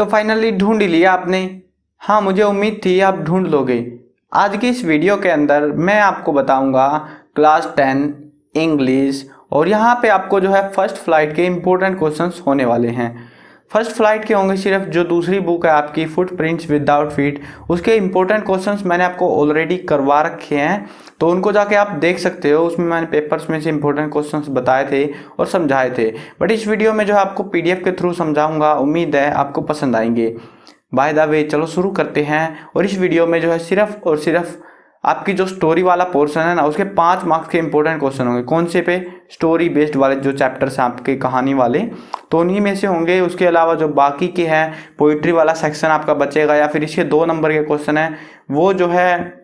तो फाइनली ढूंढ ही लिया आपने। हाँ, मुझे उम्मीद थी आप ढूंढ लोगे। आज की इस वीडियो के अंदर मैं आपको बताऊंगा क्लास 10 इंग्लिश, और यहाँ पे आपको जो है फर्स्ट फ्लाइट के इम्पोर्टेंट क्वेश्चंस होने वाले हैं। फर्स्ट फ्लाइट के होंगे सिर्फ जो दूसरी बुक है आपकी फुटप्रिंट्स विदाउट फीट, उसके इंपॉर्टेंट क्वेश्चंस मैंने आपको ऑलरेडी करवा रखे हैं, तो उनको जाके आप देख सकते हो। उसमें मैंने पेपर्स में से इंपॉर्टेंट क्वेश्चंस बताए थे और समझाए थे। बट इस वीडियो में जो है आपको पीडीएफ के थ्रू समझाऊंगा, उम्मीद है आपको पसंद आएंगे। बाय द वे चलो शुरू करते हैं। और इस वीडियो में जो है सिर्फ और सिर्फ आपकी जो स्टोरी वाला पोर्शन है ना, उसके 5 मार्क्स के इंपॉर्टेंट क्वेश्चन होंगे। कौन से पे? स्टोरी बेस्ड वाले जो चैप्टर्स हैं आपके कहानी वाले, तो उन्हीं में से होंगे। उसके अलावा जो बाकी के हैं, पोइट्री वाला सेक्शन आपका बचेगा, या फिर इसके 2 नंबर के क्वेश्चन हैं वो जो है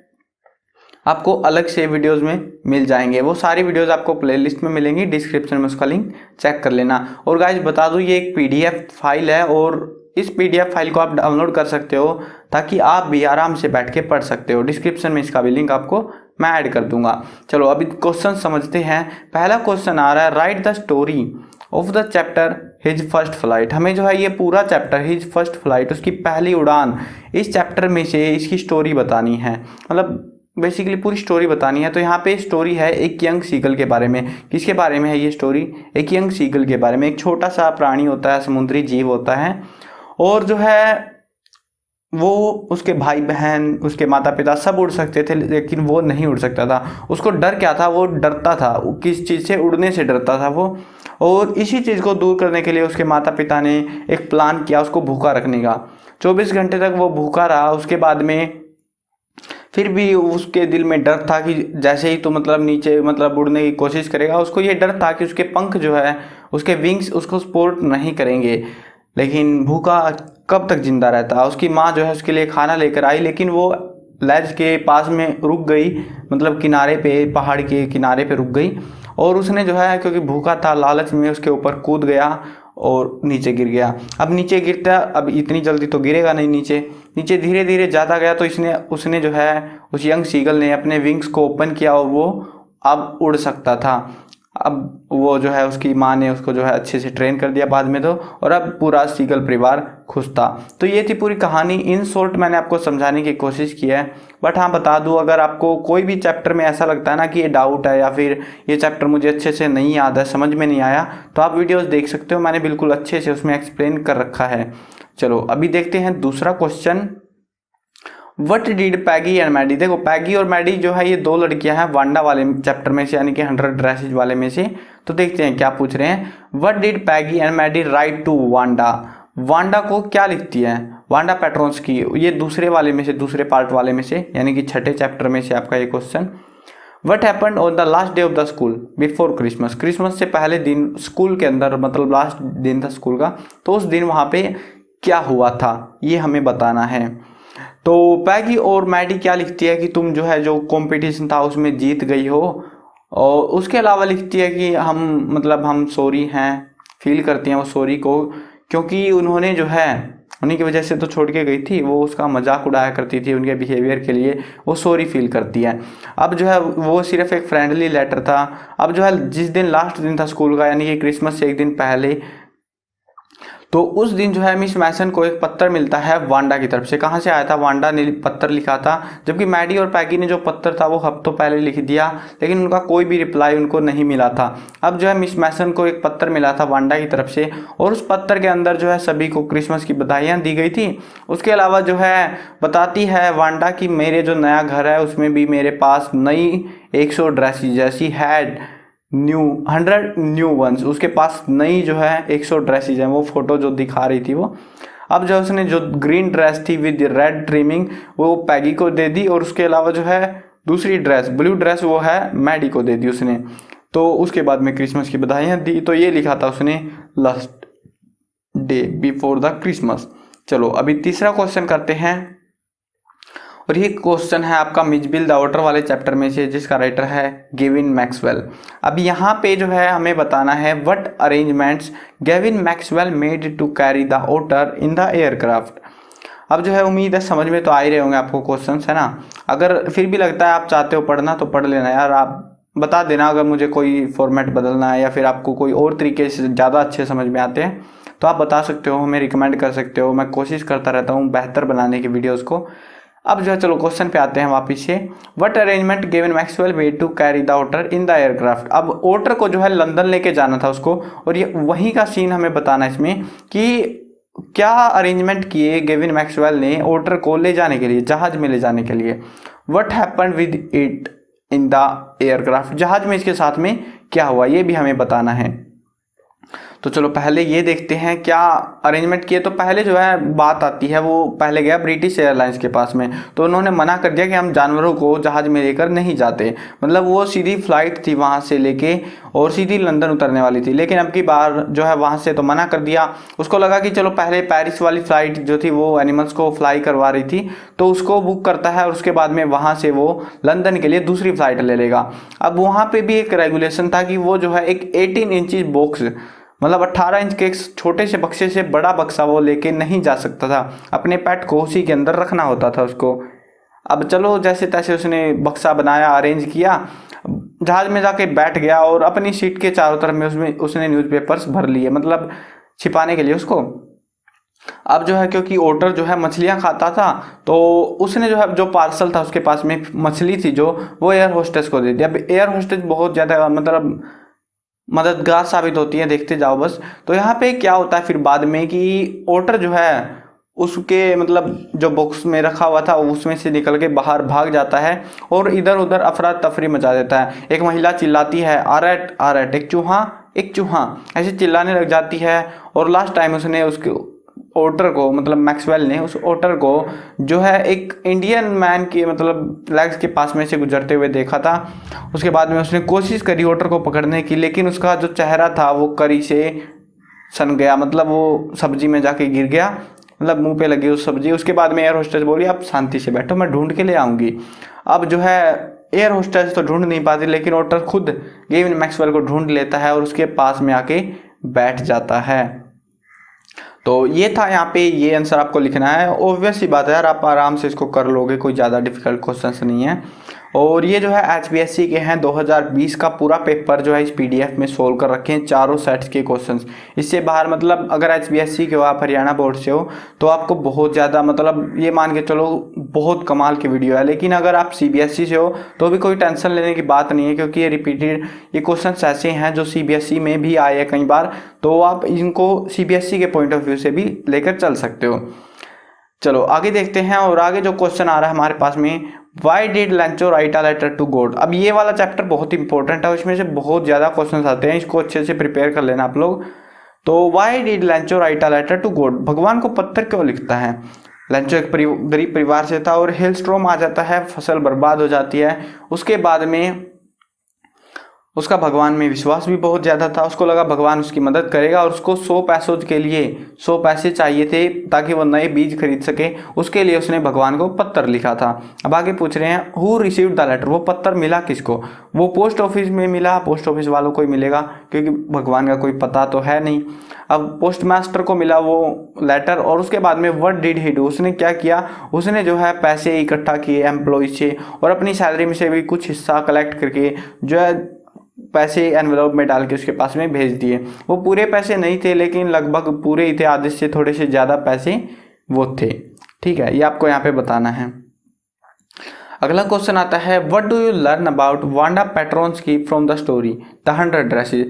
आपको अलग से वीडियोस में मिल जाएंगे। वो सारी वीडियोस आपको प्लेलिस्ट में मिलेंगी, डिस्क्रिप्शन में उसका लिंक चेक कर लेना। और गाइस बता दूं, ये एक पीडीएफ फाइल है और इस पीडीएफ फाइल को आप डाउनलोड कर सकते हो ताकि आप भी आराम से बैठ के पढ़ सकते हो। डिस्क्रिप्शन में इसका भी लिंक आपको मैं ऐड कर दूंगा। चलो अभी क्वेश्चन समझते हैं। पहला क्वेश्चन आ रहा है, right the story of the chapter his first flight. हमें जो है ये पूरा चैप्टर हिज फर्स्ट फ्लाइट, उसकी पहली उड़ान, इस चैप्टर में से इसकी स्टोरी बतानी है, मतलब बेसिकली पूरी स्टोरी बतानी है। तो यहाँ पे स्टोरी है एक यंग सीगल के बारे में। किसके बारे में है ये स्टोरी? एक यंग सीगल के बारे में। एक छोटा सा प्राणी होता है, समुद्री जीव होता है, और जो है वो उसके भाई बहन, उसके माता पिता सब उड़ सकते थे, लेकिन वो नहीं उड़ सकता था। उसको डर क्या था? वो डरता था। किस चीज़ से? उड़ने से डरता था वो। और इसी चीज़ को दूर करने के लिए उसके माता पिता ने एक प्लान किया उसको भूखा रखने का। 24 घंटे तक वो भूखा रहा। उसके बाद में फिर भी उसके दिल में डर था कि जैसे ही तो मतलब नीचे मतलब उड़ने की कोशिश करेगा, उसको ये डर था कि उसके पंख जो है, उसके विंग्स उसको सपोर्ट नहीं करेंगे। लेकिन भूखा कब तक जिंदा रहता? उसकी माँ जो है उसके लिए खाना लेकर आई, लेकिन वो लेज के पास में रुक गई, मतलब किनारे पे, पहाड़ के किनारे पे रुक गई। और उसने जो है क्योंकि भूखा था, लालच में उसके ऊपर कूद गया और नीचे गिर गया। अब नीचे गिरता, अब इतनी जल्दी तो गिरेगा नहीं नीचे। नीचे धीरे धीरे जाता गया, तो उसने जो है उस यंग सीगल ने अपने विंग्स को ओपन किया और वो अब उड़ सकता था। अब वो जो है उसकी माँ ने उसको जो है अच्छे से ट्रेन कर दिया बाद में तो, और अब पूरा सीगल परिवार खुश था। तो ये थी पूरी कहानी। इन शॉर्ट मैंने आपको समझाने की कोशिश की है। बट हाँ बता दूं, अगर आपको कोई भी चैप्टर में ऐसा लगता है ना कि ये डाउट है या फिर ये चैप्टर मुझे अच्छे से नहीं याद है, समझ में नहीं आया, तो आप वीडियोस देख सकते हो। मैंने बिल्कुल अच्छे से उसमें एक्सप्लेन कर रखा है। चलो अभी देखते हैं दूसरा question. What did Peggy and Maddy. देखो पैगी और मैडी जो है ये 2 लड़कियां हैं वांडा वाले चैप्टर में से, यानी कि 100 ड्रेसेज वाले में से। तो देखते हैं क्या पूछ रहे हैं। What did Peggy and Maddy write to Wanda. Wanda को क्या लिखती है? Wanda Petronski. ये दूसरे वाले में से, दूसरे पार्ट वाले में से, यानी कि 6ठे चैप्टर में से आपका ये question. What happened on the last day of the school before Christmas. Christmas से पहले दिन स्कूल के अंदर, मतलब लास्ट दिन था स्कूल का, तो उस दिन वहाँ पे क्या हुआ था ये हमें बताना है। तो पैगी और मैडी क्या लिखती है कि तुम जो है जो कंपटीशन था उसमें जीत गई हो, और उसके अलावा लिखती है कि हम सॉरी हैं, फील करती हैं वो सॉरी को, क्योंकि उन्होंने जो है उन्हीं की वजह से तो छोड़ के गई थी। वो उसका मजाक उड़ाया करती थी उनके बिहेवियर के लिए, वो सॉरी फील करती है। अब जो है वो सिर्फ एक फ्रेंडली लेटर था। अब जो है जिस दिन लास्ट दिन था स्कूल का, यानी कि क्रिसमस से एक दिन पहले, तो उस दिन जो है मिस मैसन को एक पत्र मिलता है वांडा की तरफ से। कहाँ से आया था? वांडा ने पत्र लिखा था, जबकि मैडी और पैगी ने जो पत्र था वो हफ्तों पहले लिख दिया, लेकिन उनका कोई भी रिप्लाई उनको नहीं मिला था। अब जो है मिस मैसन को एक पत्र मिला था वांडा की तरफ से, और उस पत्र के अंदर जो है सभी को क्रिसमस की बधाइयाँ दी गई थी। उसके अलावा जो है बताती है वांडा कि मेरे जो नया घर है उसमें भी मेरे पास नई 100 ड्रेसेज जैसी हैड न्यू 100 न्यू वंस। उसके पास नई जो है 100 ड्रेसेज हैं। वो फोटो जो दिखा रही थी वो, अब जो उसने जो ग्रीन ड्रेस थी विद रेड ट्रिमिंग वो पैगी को दे दी, और उसके अलावा जो है दूसरी ड्रेस ब्लू ड्रेस वो है मैडी को दे दी उसने। तो उसके बाद में क्रिसमस की बधाइयाँ दी। तो ये लिखा था उसने last day before the Christmas. चलो अभी तीसरा क्वेश्चन करते हैं, और ये क्वेश्चन है आपका मिजबिल द ऑटर वाले चैप्टर में से, जिसका राइटर है गेविन मैक्सवेल। अब यहाँ पे जो है हमें बताना है what arrangements Gavin Maxwell made to carry the otter in the aircraft. अब जो है उम्मीद है समझ में तो आ ही रहे होंगे आपको क्वेश्चंस, है ना। अगर फिर भी लगता है आप चाहते हो पढ़ना तो पढ़ लेना यार, आप बता देना अगर मुझे कोई फॉर्मेट बदलना है या फिर आपको कोई और तरीके से ज़्यादा अच्छे समझ में आते हैं तो आप बता सकते हो, हमें रिकमेंड कर सकते हो। मैं कोशिश करता रहता हूँ बेहतर बनाने की वीडियोज़ को। अब जो है चलो क्वेश्चन पे आते हैं वापिस से। What arrangement Gavin Maxwell made to carry the otter in the aircraft. अब ओटर को जो है लंदन लेके जाना था उसको, और ये वहीं का सीन हमें बताना है इसमें कि क्या अरेंजमेंट किए गेविन मैक्सवेल ने ओटर को ले जाने के लिए, जहाज में ले जाने के लिए। What happened with it in the aircraft, जहाज में इसके साथ में क्या हुआ ये भी हमें बताना है। तो चलो पहले ये देखते हैं क्या अरेंजमेंट किए। तो पहले जो है बात आती है, वो पहले गया ब्रिटिश एयरलाइंस के पास में, तो उन्होंने मना कर दिया कि हम जानवरों को जहाज में लेकर नहीं जाते। मतलब वो सीधी फ्लाइट थी वहाँ से लेके और सीधी लंदन उतरने वाली थी, लेकिन अब की बार जो है वहाँ से तो मना कर दिया। उसको लगा कि चलो पहले पेरिस वाली फ्लाइट जो थी वो एनिमल्स को फ्लाई करवा रही थी, तो उसको बुक करता है और उसके बाद में वहाँ से वो लंदन के लिए दूसरी फ्लाइट ले लेगा। अब वहाँ पे भी एक रेगुलेशन था कि वो जो है एक 18 इंची बॉक्स, मतलब 18 इंच के एक छोटे से बक्से से बड़ा बक्सा वो लेके नहीं जा सकता था, अपने पेट को उसी के अंदर रखना होता था उसको। अब चलो जैसे तैसे उसने बक्सा बनाया, अरेंज किया, जहाज में जाके बैठ गया और अपनी सीट के चारों तरफ में उसने न्यूज़पेपर्स भर लिए, मतलब छिपाने के लिए उसको। अब जो है क्योंकि ओटर जो है मछलियां खाता था, तो उसने जो है जो पार्सल था उसके पास में मछली थी जो, वो एयर होस्टेस को दे दिया। अब एयर होस्टेस बहुत ज़्यादा मतलब मददगार साबित होती है, देखते जाओ बस। तो यहाँ पे क्या होता है फिर बाद में कि ओटर जो है उसके मतलब जो बॉक्स में रखा हुआ था उसमें से निकल के बाहर भाग जाता है और इधर उधर अफरा तफरी मचा देता है। एक महिला चिल्लाती है आरट आरट, एक चूहा एक चूहा, ऐसे चिल्लाने लग जाती है। और लास्ट टाइम उसने उसके ओटर को, मतलब मैक्सवेल ने उस ओटर को जो है एक इंडियन मैन के मतलब लेग्स के पास में से गुजरते हुए देखा था। उसके बाद में उसने कोशिश करी ओटर को पकड़ने की, लेकिन उसका जो चेहरा था वो करी से सन गया, मतलब वो सब्जी में जाके गिर गया, मतलब मुंह पे लगी उस सब्जी। उसके बाद में एयर होस्टेस बोली आप शांति से बैठो, मैं ढूंढ के ले आऊँगी। अब जो है एयर होस्टेस तो ढूंढ नहीं पाती, लेकिन ओटर खुद गेविन मैक्सवेल को ढूंढ लेता है और उसके पास में आके बैठ जाता है। तो ये था, यहाँ पे ये आंसर आपको लिखना है। ऑब्वियस सी बात है यार, आप आराम से इसको कर लोगे, कोई ज़्यादा डिफिकल्ट क्वेश्चन नहीं है। और ये जो है HPSC के हैं 2020 का पूरा पेपर जो है इस PDF में सोल्व कर रखे हैं, चारों सेट्स के क्वेश्चंस। इससे बाहर मतलब अगर HPSC के हो आप, हरियाणा बोर्ड से हो, तो आपको बहुत ज़्यादा मतलब ये मान के चलो बहुत कमाल की वीडियो है। लेकिन अगर आप CBSE से हो तो भी कोई टेंशन लेने की बात नहीं है, क्योंकि ये रिपीटेड ये क्वेश्चंस ऐसे हैं जो CBSE में भी आए हैं कई बार, तो आप इनको CBSE के पॉइंट ऑफ व्यू से भी लेकर चल सकते हो। चलो आगे देखते हैं। और आगे जो क्वेश्चन आ रहा है हमारे पास में, why did Lencho write a letter to God. अब ये वाला चैप्टर बहुत इंपॉर्टेंट है, इसमें से बहुत ज़्यादा क्वेश्चन आते हैं, इसको अच्छे से प्रिपेयर कर लेना आप लोग। तो why did Lencho write a letter to God, भगवान को पत्र क्यों लिखता है। लैंचो एक गरीब परिवार से था और हेलस्ट्रॉम आ जाता है, फसल बर्बाद हो जाती है। उसके बाद में उसका भगवान में विश्वास भी बहुत ज़्यादा था, उसको लगा भगवान उसकी मदद करेगा और उसको 100 पैसों के लिए 100 पैसे चाहिए थे ताकि वो नए बीज खरीद सके। उसके लिए उसने भगवान को पत्र लिखा था। अब आगे पूछ रहे हैं हु रिसीव्ड द लेटर, वो पत्र मिला किसको। वो पोस्ट ऑफिस में मिला, पोस्ट ऑफिस वालों को ही मिलेगा क्योंकि भगवान का कोई पता तो है नहीं। अब पोस्ट मास्टर को मिला वो लेटर, और उसके बाद में व्हाट डिड ही डू, उसने क्या किया, उसने जो है पैसे इकट्ठा किए एम्प्लॉइज से और अपनी सैलरी में से भी कुछ हिस्सा कलेक्ट करके जो है पैसे एनवेलप में डाल के उसके पास में भेज दिए। वो पूरे पैसे नहीं थे लेकिन लगभग पूरे ही थे, आधे से थोड़े से ज़्यादा पैसे वो थे। ठीक है, ये आपको यहाँ पे बताना है। अगला क्वेश्चन आता है what do you learn about Wanda Petronski from the story the 100 dresses.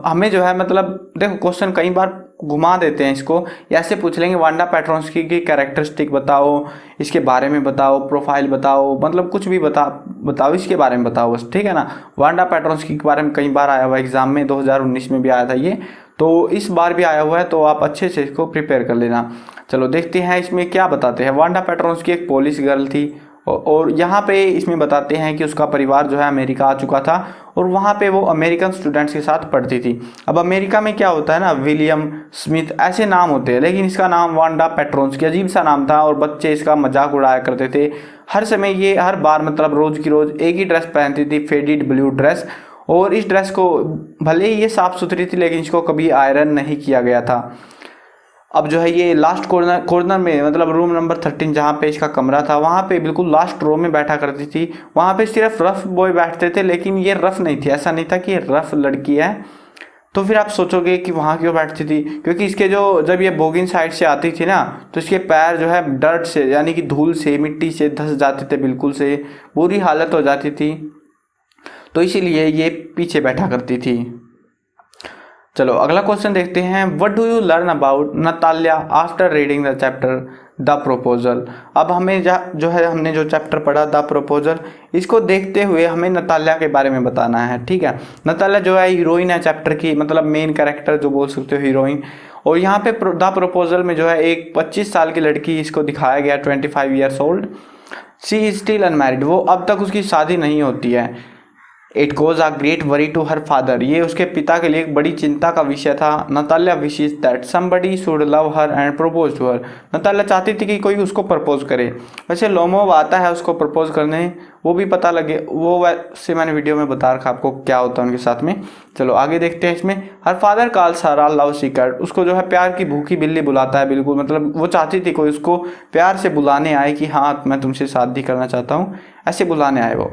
हमें जो है मतलब देखो क्वेश्चन कई बार घुमा देते हैं इसको, ऐसे पूछ लेंगे वांडा पेट्रोन्स्की की कैरेक्टरिस्टिक बताओ, इसके बारे में बताओ, प्रोफाइल बताओ, मतलब कुछ भी बताओ इसके बारे में बताओ बस, ठीक है ना। वांडा पेट्रोन्स्की के बारे में कई बार आया हुआ एग्जाम में, 2019 में भी आया था ये, तो इस बार भी आया हुआ है, तो आप अच्छे से इसको प्रिपेयर कर लेना। चलो देखते हैं इसमें क्या बताते हैं। वांडा पेट्रोन्स्की एक पोलिश गर्ल थी और यहाँ पे इसमें बताते हैं कि उसका परिवार जो है अमेरिका आ चुका था और वहाँ पे वो अमेरिकन स्टूडेंट्स के साथ पढ़ती थी। अब अमेरिका में क्या होता है ना, विलियम स्मिथ ऐसे नाम होते हैं, लेकिन इसका नाम वांडा पेट्रोन्स्की अजीब सा नाम था और बच्चे इसका मजाक उड़ाया करते थे हर समय। ये हर बार मतलब रोज़ की रोज़ एक ही ड्रेस पहनती थी, फेडेड ब्लू ड्रेस, और इस ड्रेस को भले ही ये साफ़ सुथरी थी लेकिन इसको कभी आयरन नहीं किया गया था। अब जो है ये लास्ट कॉर्नर में मतलब रूम नंबर 13 जहाँ पे इसका कमरा था, वहाँ पे बिल्कुल लास्ट रो में बैठा करती थी। वहाँ पे सिर्फ रफ बॉय बैठते थे, लेकिन ये रफ नहीं थी, ऐसा नहीं था कि ये रफ लड़की है, तो फिर आप सोचोगे कि वहाँ क्यों बैठती थी, क्योंकि इसके जो जब ये बोगिन साइड से आती थी ना तो इसके पैर जो है डर्ट से यानी कि धूल से मिट्टी से धंस जाते थे, बिल्कुल से बुरी हालत हो जाती थी, तो इसीलिए ये पीछे बैठा करती थी। चलो अगला क्वेश्चन देखते हैं। What do you learn about Natalya after reading the chapter the proposal. अब हमें जो है हमने जो चैप्टर पढ़ा द प्रपोजल, इसको देखते हुए हमें नताल्या के बारे में बताना है। ठीक है, नताल्या जो है हीरोइन है चैप्टर की, मतलब मेन कैरेक्टर जो बोल सकते हो हीरोइन। और यहाँ पे द प्रपोजल में जो है एक 25 साल की लड़की इसको दिखाया गया, 25 years old. She is still unmarried, वो अब तक उसकी शादी नहीं होती है। It goes a great worry to her father, ये उसके पिता के लिए एक बड़ी चिंता का विषय था। Natalya wishes that somebody should love her and propose to her, Natalya चाहती थी कि कोई उसको प्रपोज करे। वैसे लोमोव आता है उसको प्रपोज करने, वो भी पता लगे, वो वैसे मैंने वीडियो में बता रखा आपको क्या होता है उनके साथ में। चलो आगे देखते हैं इसमें। Her father calls her love Sikar, उसको जो है प्यार की भूखी बिल्ली बुलाता है, बिल्कुल मतलब वो चाहती थी कोई उसको प्यार से बुलाने आए कि हाँ मैं तुमसे शादी करना चाहता हूँ, ऐसे बुलाने आए वो।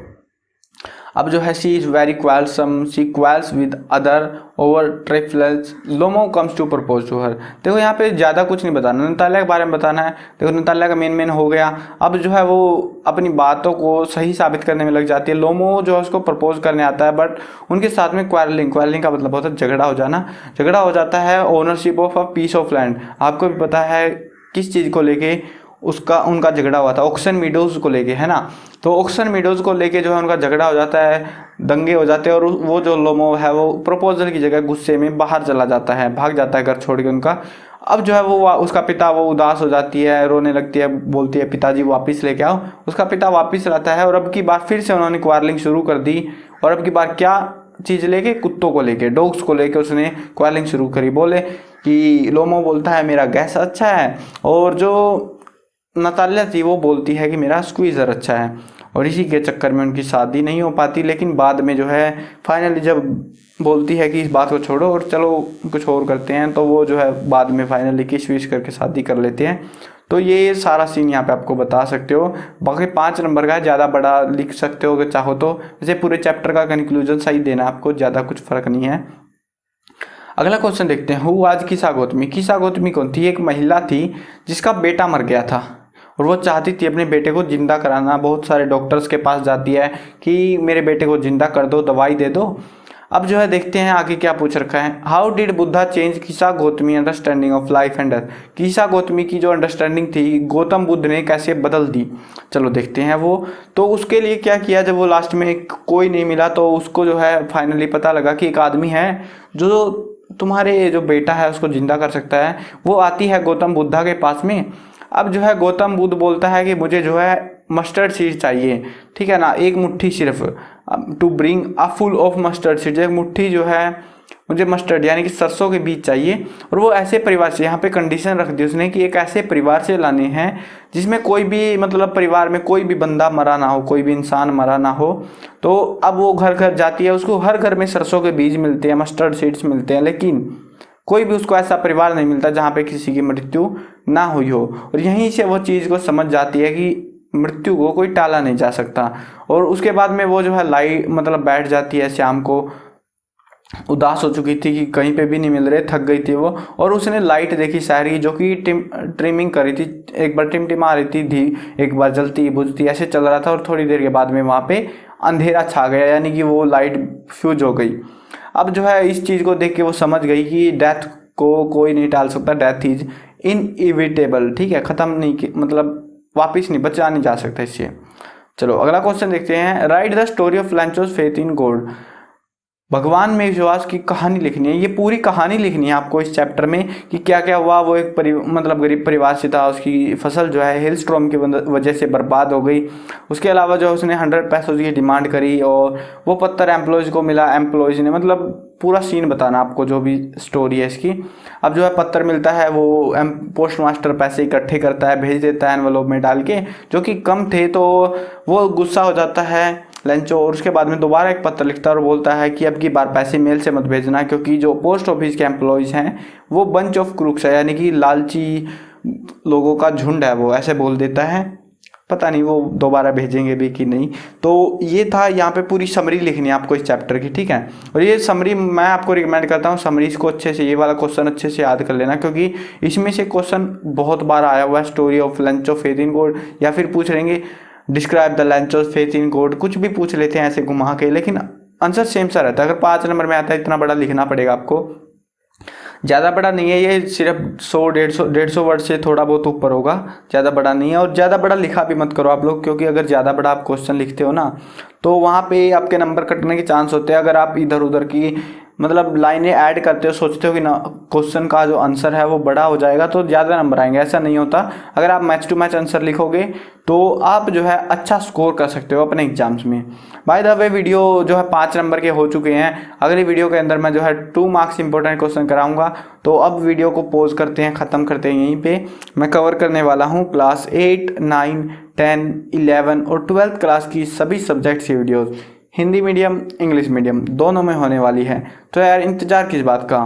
अब जो है she is very quarrelsome, she quarrels with other over trifles, Lomov comes to propose to her. देखो यहाँ पे ज़्यादा कुछ नहीं बताना, नताल्या के बारे में बताना है। देखो नताल्या का मेन हो गया। अब जो है वो अपनी बातों को सही साबित करने में लग जाती है। लोमो जो है उसको प्रपोज करने आता है, बट उनके साथ में क्वारलिंग का मतलब होता है झगड़ा हो जाना, झगड़ा हो जाता है ownership of a piece of land. आपको भी पता है किस चीज़ को लेके उनका झगड़ा हुआ था, ऑक्सन मीडोज को लेके, है ना। तो ऑक्सन मीडोज को लेके जो है उनका झगड़ा हो जाता है, दंगे हो जाते हैं, और वो जो लोमो है वो प्रपोजल की जगह गुस्से में बाहर चला जाता है, भाग जाता है घर छोड़ के उनका। अब जो है वो उसका पिता, वो उदास हो जाती है, रोने लगती है, बोलती है पिताजी वापस लेके आओ। उसका पिता वापस लाता है और अब की बार फिर से उन्होंने क्वारलिंग शुरू कर दी। और अब की बार क्या चीज़ लेके, कुत्तों को लेके, डॉग्स को लेके उसने क्वारलिंग शुरू करी। बोले कि लोमो बोलता है मेरा गैस अच्छा है, और जो नताल्या थी वो बोलती है कि मेरा स्क्वीज़र अच्छा है। और इसी के चक्कर में उनकी शादी नहीं हो पाती। लेकिन बाद में जो है फाइनली जब बोलती है कि इस बात को छोड़ो और चलो कुछ और करते हैं, तो वो जो है बाद में फाइनली किस विश करके शादी कर लेते हैं। तो ये सारा सीन यहाँ पे आपको बता सकते हो। बाकी 5 नंबर का है, ज़्यादा बड़ा लिख सकते हो अगर चाहो तो। वैसे पूरे चैप्टर का कंक्लूजन सही देना आपको, ज़्यादा कुछ फर्क नहीं है। अगला क्वेश्चन देखते हैं। हु आज किसा गौतमी। किसा गौतमी कौन थी? एक महिला थी जिसका बेटा मर गया था और वो चाहती थी अपने बेटे को जिंदा कराना। बहुत सारे डॉक्टर्स के पास जाती है कि मेरे बेटे को जिंदा कर दो, दवाई दे दो। अब जो है देखते हैं आगे क्या पूछ रखा है। हाउ डिड बुद्धा चेंज किसा Gautami understanding of life and death. किसा गौतमी की जो अंडरस्टैंडिंग थी गौतम बुद्ध ने कैसे बदल दी, चलो देखते हैं वो। तो उसके लिए क्या किया, जब वो लास्ट में कोई नहीं मिला तो उसको जो है फाइनली पता लगा कि एक आदमी है जो तुम्हारे जो बेटा है उसको जिंदा कर सकता है। वो आती है गौतम बुद्धा के पास में। अब जो है गौतम बुद्ध बोलता है कि मुझे जो है मस्टर्ड सीड चाहिए, ठीक है ना, एक मुट्ठी सिर्फ, to bring a full of mustard seed, एक मुट्ठी जो है मुझे मस्टर्ड यानी कि सरसों के बीज चाहिए। और वो ऐसे परिवार से, यहाँ पे कंडीशन रख दी उसने कि एक ऐसे परिवार से लाने हैं जिसमें कोई भी मतलब परिवार में कोई भी बंदा मरा ना हो, कोई भी इंसान मरा ना हो। तो अब वो घर घर जाती है, उसको हर घर में सरसों के बीज मिलते हैं, मस्टर्ड सीड्स मिलते हैं, लेकिन कोई भी उसको ऐसा परिवार नहीं मिलता जहाँ पे किसी की मृत्यु ना हुई हो। और यहीं से वो चीज़ को समझ जाती है कि मृत्यु को कोई टाला नहीं जा सकता। और उसके बाद में वो जो है मतलब बैठ जाती है शाम को, उदास हो चुकी थी कि कहीं पे भी नहीं मिल रहे, थक गई थी वो। और उसने लाइट देखी शहर की जो कि ट्रिमिंग करी थी, एक बार टिमटिमा रही थी, एक बार जलती बुझती ऐसे चल रहा था। और थोड़ी देर के बाद में वहाँ पे अंधेरा छा गया, यानी कि वो लाइट फ्यूज हो गई। अब जो है इस चीज़ को देख के वो समझ गई कि डेथ को कोई नहीं टाल सकता, डेथ इज इनइविटेबल, ठीक है, ख़त्म नहीं, मतलब वापिस नहीं, बचा नहीं जा सकता इससे। चलो अगला क्वेश्चन देखते हैं। Write the story of Lencho's faith in God. भगवान में विश्वास की कहानी लिखनी है, ये पूरी कहानी लिखनी है आपको इस चैप्टर में कि क्या क्या हुआ। वो एक मतलब गरीब परिवार से था, उसकी फसल जो है हेल स्टॉर्म की वजह से बर्बाद हो गई। उसके अलावा जो उसने 100 पैसों की डिमांड करी और वो पत्थर एम्प्लॉयज़ को मिला, एम्प्लॉयज़ ने, मतलब पूरा सीन बताना आपको जो भी स्टोरी है इसकी। अब जो है पत्थर मिलता है, वो पोस्ट मास्टर पैसे इकट्ठे करता है, भेज देता है एनवलप में डाल के, जो कि कम थे, तो वो गुस्सा हो जाता है लंचो। और उसके बाद में दोबारा एक पत्र लिखता है और बोलता है कि अब की बार पैसे मेल से मत भेजना, क्योंकि जो पोस्ट ऑफिस के एम्प्लॉयज़ हैं वो बंच ऑफ क्रूक्स है, यानी कि लालची लोगों का झुंड है, वो ऐसे बोल देता है। पता नहीं वो दोबारा भेजेंगे भी कि नहीं। तो ये था, यहाँ पे पूरी समरी लिखनी है आपको इस चैप्टर की, ठीक है। और ये समरी मैं आपको रिकमेंड करता हूँ, समरीज को अच्छे से, ये वाला क्वेश्चन अच्छे से याद कर लेना, क्योंकि इसमें से क्वेश्चन बहुत बार आया हुआ है। Story of lunch of faith in God, या फिर पूछ लेंगे describe the lunch of faith in God, कुछ भी पूछ लेते हैं ऐसे घुमा के, लेकिन आंसर सेम सा रहता है। अगर 5 नंबर में आता है, इतना बड़ा लिखना पड़ेगा आपको, ज़्यादा बड़ा नहीं है ये, सिर्फ 100-150 वर्ड से थोड़ा बहुत ऊपर होगा, ज़्यादा बड़ा नहीं है। और ज़्यादा बड़ा लिखा भी मत करो आप लोग, क्योंकि अगर ज़्यादा बड़ा आप क्वेश्चन लिखते हो ना, तो वहाँ पे आपके नंबर कटने के चांस होते हैं। अगर आप इधर उधर की मतलब लाइनें ऐड करते हो, सोचते हो कि ना क्वेश्चन का जो आंसर है वो बड़ा हो जाएगा तो ज़्यादा नंबर आएंगे, ऐसा नहीं होता। अगर आप मैच टू मैच आंसर लिखोगे तो आप जो है अच्छा स्कोर कर सकते हो अपने एग्जाम्स में। बाय द वे, वीडियो जो है 5 नंबर के हो चुके हैं। अगली वीडियो के अंदर मैं जो है 2 मार्क्स इंपॉर्टेंट क्वेश्चन कराऊंगा। तो अब वीडियो को पॉज करते हैं, ख़त्म करते हैं यहीं पे। मैं कवर करने वाला हूँ क्लास 8, 9, 10, 11 और 12th क्लास की सभी सब्जेक्ट्स की videos, Hindi medium English medium दोनों में होने वाली है। तो यार इंतज़ार किस बात का,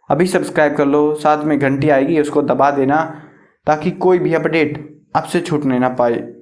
अभी सब्सक्राइब कर लो, साथ में घंटी आएगी उसको दबा देना, ताकि कोई भी अपडेट आपसे छूटने ना पाए।